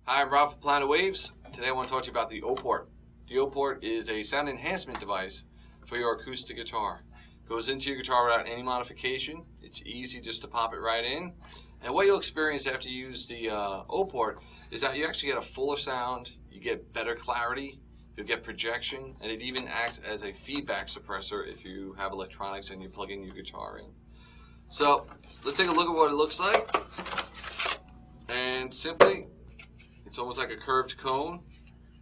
Hi, I'm Rob from Planet Waves. Today I want to talk to you about the O-port. The O-port is a sound enhancement device for your acoustic guitar. It goes into your guitar without any modification. It's easy just to pop it right in. And what you'll experience after you use the O-port is that you actually get a fuller sound, you get better clarity, you'll get projection, and it even acts as a feedback suppressor if you have electronics and you plug in your guitar in. So let's take a look at what it looks like. And simply, it's almost like a curved cone.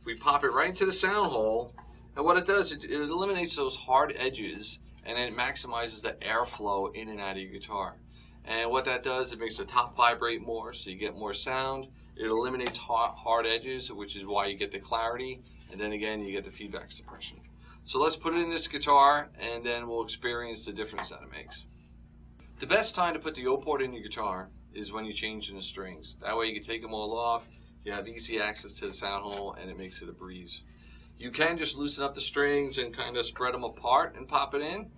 We pop it right into the sound hole, and what it does, it eliminates those hard edges, and then it maximizes the airflow in and out of your guitar. And what that does, it makes the top vibrate more, so you get more sound. It eliminates hard edges, which is why you get the clarity, and then again, you get the feedback suppression. So let's put it in this guitar, and then we'll experience the difference that it makes. The best time to put the O-port in your guitar is when you're changing the strings. That way you can take them all off. You have easy access to the sound hole, and it makes it a breeze. You can just loosen up the strings and kind of spread them apart and pop it in.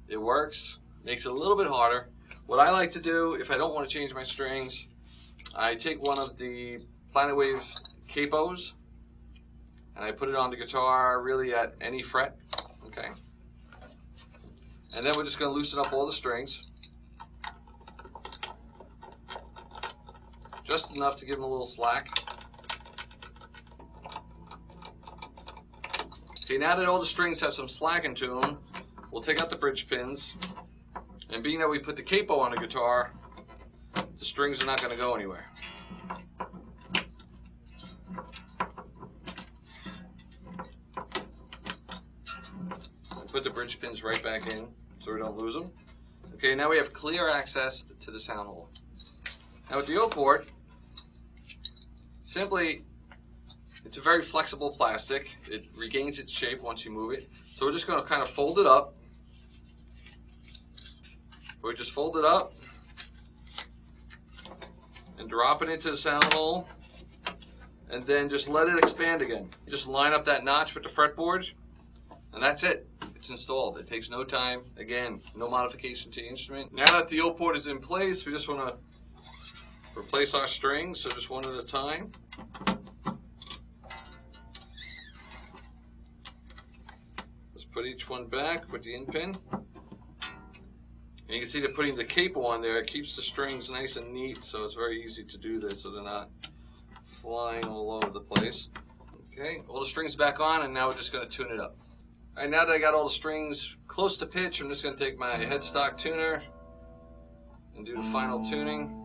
It works, makes it a little bit harder. What I like to do, if I don't want to change my strings, I take one of the Planet Waves capos and I put it on the guitar really at any fret, okay? And then we're just going to loosen up all the strings. Just enough to give them a little slack. Okay, now that all the strings have some slack into them, we'll take out the bridge pins. And being that we put the capo on the guitar, the strings are not going to go anywhere. Put the bridge pins right back in so we don't lose them. Okay, now we have clear access to the sound hole. Now with the O-port, simply, it's a very flexible plastic. It regains its shape once you move it. So we're just going to kind of fold it up. We just fold it up and drop it into the sound hole, and then just let it expand again. Just line up that notch with the fretboard, and that's it. It's installed. It takes no time. Again, no modification to the instrument. Now that the O-port is in place, we just want to replace our strings, so just one at a time. Just put each one back with the in pin. And you can see that putting the capo on there, it keeps the strings nice and neat, so it's very easy to do this so they're not flying all over the place. Okay, all the strings back on, and now we're just going to tune it up. All right, now that I got all the strings close to pitch, I'm just going to take my headstock tuner and do the final tuning.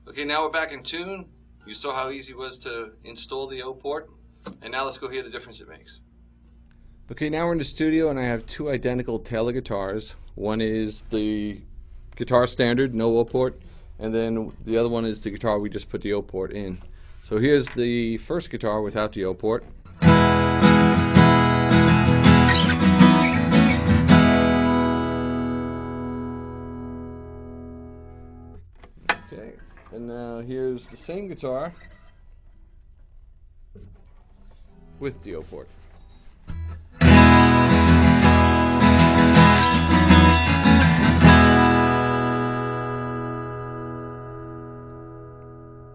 Okay, now we're back in tune. You saw how easy it was to install the O-port, and now let's go hear the difference it makes. Okay, now we're in the studio and I have two identical Taylor guitars. One is the guitar standard, no O-port, and then the other one is the guitar we just put the O-port in. So here's the first guitar without the O-port. Okay. And now here's the same guitar with the O-port.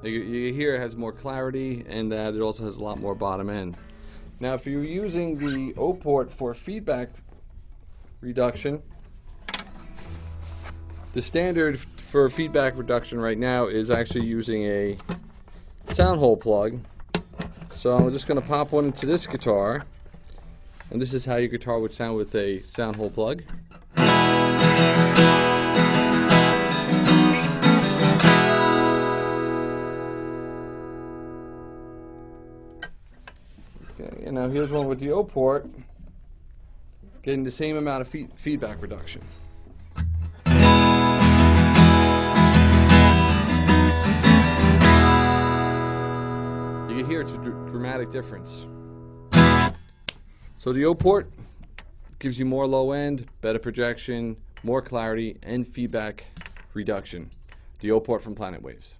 You hear it has more clarity, and that it also has a lot more bottom end. Now if you're using the O-port for feedback reduction, the standard for feedback reduction right now is actually using a sound hole plug. So I'm just going to pop one into this guitar, and this is how your guitar would sound with a sound hole plug. Okay, and now here's one with the O-port, getting the same amount of feedback reduction. You hear it's a dramatic difference. So the O-port gives you more low end, better projection, more clarity, and feedback reduction. The O-port from Planet Waves.